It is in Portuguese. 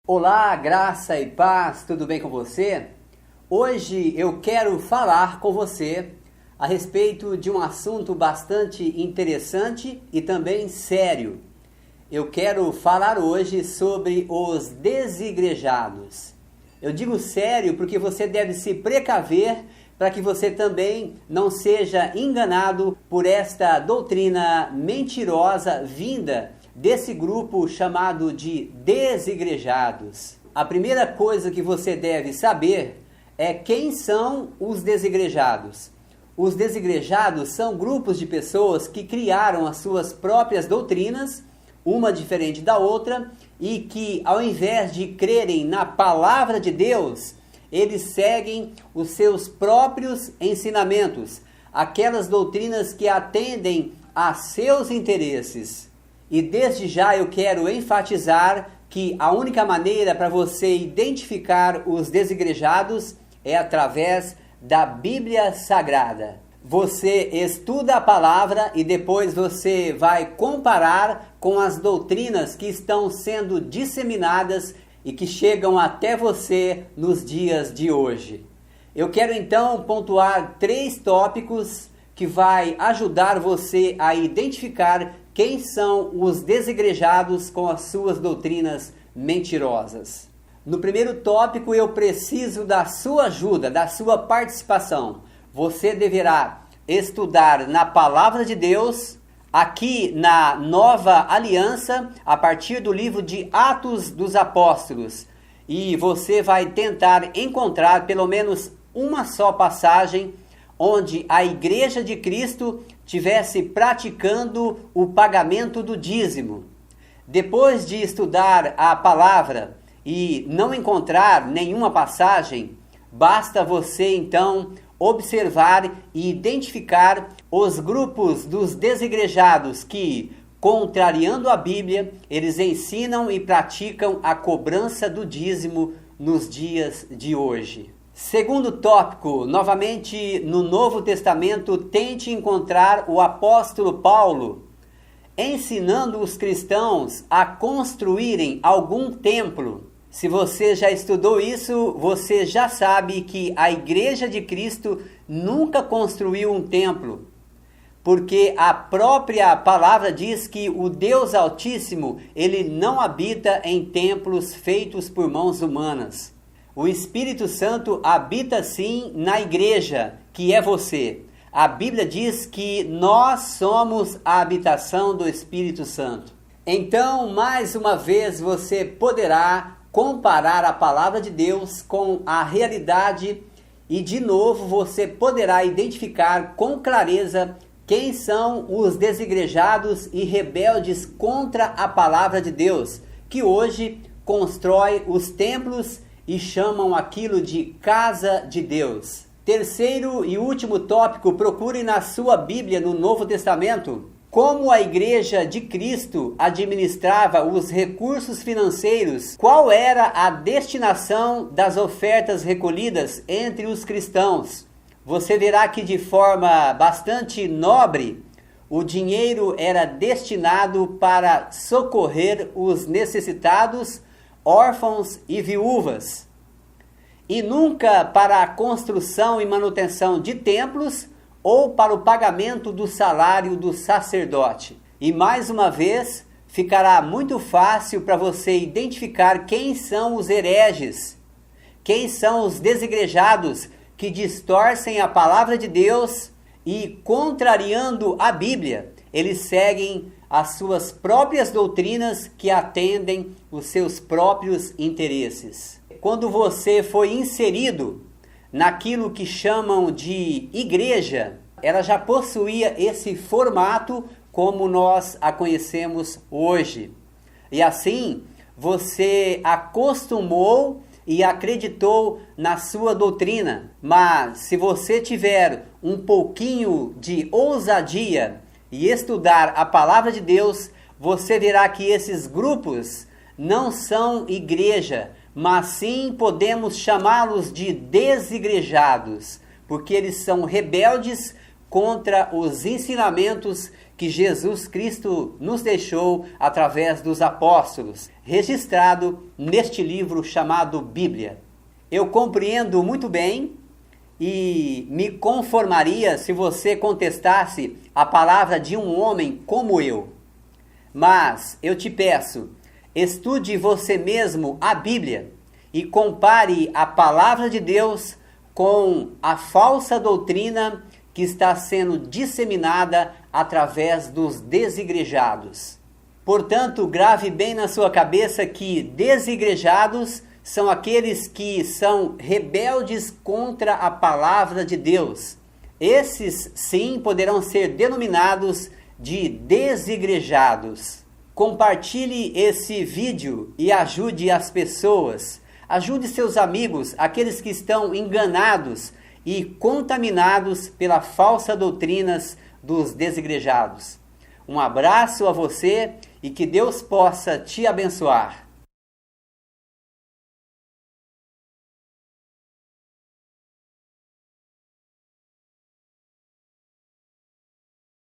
Olá, graça e paz, tudo bem com você? Hoje eu quero falar com você a respeito de um assunto bastante interessante e também sério. Eu quero falar hoje sobre os desigrejados. Eu digo sério porque você deve se precaver para que você também não seja enganado por esta doutrina mentirosa vinda desse grupo chamado de desigrejados. A primeira coisa que você deve saber é quem são os desigrejados. Os desigrejados são grupos de pessoas que criaram as suas próprias doutrinas, uma diferente da outra, e que ao invés de crerem na palavra de Deus, eles seguem os seus próprios ensinamentos, aquelas doutrinas que atendem a seus interesses. E desde já eu quero enfatizar que a única maneira para você identificar os desigrejados é através da Bíblia Sagrada. Você estuda a palavra e depois você vai comparar com as doutrinas que estão sendo disseminadas e que chegam até você nos dias de hoje. Eu quero então pontuar 3 tópicos que vai ajudar você a identificar quem são os desigrejados com as suas doutrinas mentirosas. No primeiro tópico, eu preciso da sua ajuda, da sua participação. Você deverá estudar na Palavra de Deus, aqui na Nova Aliança, a partir do livro de Atos dos Apóstolos. E você vai tentar encontrar pelo menos uma só passagem onde a Igreja de Cristo tivesse praticando o pagamento do dízimo. Depois de estudar a palavra e não encontrar nenhuma passagem, basta você então observar e identificar os grupos dos desigrejados que, contrariando a Bíblia, eles ensinam e praticam a cobrança do dízimo nos dias de hoje. Segundo tópico, novamente no Novo Testamento, tente encontrar o apóstolo Paulo ensinando os cristãos a construírem algum templo. Se você já estudou isso, você já sabe que a Igreja de Cristo nunca construiu um templo, porque a própria palavra diz que o Deus Altíssimo, ele não habita em templos feitos por mãos humanas. O Espírito Santo habita sim na igreja, que é você. A Bíblia diz que nós somos a habitação do Espírito Santo. Então, mais uma vez, você poderá comparar a palavra de Deus com a realidade e, de novo, você poderá identificar com clareza quem são os desigrejados e rebeldes contra a palavra de Deus, que hoje constrói os templos e chamam aquilo de casa de Deus. Terceiro e último tópico, procure na sua Bíblia, no Novo Testamento, como a Igreja de Cristo administrava os recursos financeiros, qual era a destinação das ofertas recolhidas entre os cristãos. Você verá que de forma bastante nobre, o dinheiro era destinado para socorrer os necessitados, órfãos e viúvas, e nunca para a construção e manutenção de templos ou para o pagamento do salário do sacerdote. E mais uma vez, ficará muito fácil para você identificar quem são os hereges, quem são os desigrejados que distorcem a palavra de Deus e, contrariando a Bíblia, eles seguem as suas próprias doutrinas que atendem os seus próprios interesses. Quando você foi inserido naquilo que chamam de igreja, ela já possuía esse formato como nós a conhecemos hoje. E assim, você acostumou e acreditou na sua doutrina. Mas se você tiver um pouquinho de ousadia e estudar a palavra de Deus, você verá que esses grupos não são igreja, mas sim podemos chamá-los de desigrejados, porque eles são rebeldes contra os ensinamentos que Jesus Cristo nos deixou através dos apóstolos, registrado neste livro chamado Bíblia. Eu compreendo muito bem e me conformaria se você contestasse a palavra de um homem como eu. Mas eu te peço, estude você mesmo a Bíblia e compare a palavra de Deus com a falsa doutrina que está sendo disseminada através dos desigrejados. Portanto, grave bem na sua cabeça que desigrejados são aqueles que são rebeldes contra a palavra de Deus. Esses, sim, poderão ser denominados de desigrejados. Compartilhe esse vídeo e ajude as pessoas. Ajude seus amigos, aqueles que estão enganados e contaminados pelas falsas doutrinas dos desigrejados. Um abraço a você e que Deus possa te abençoar.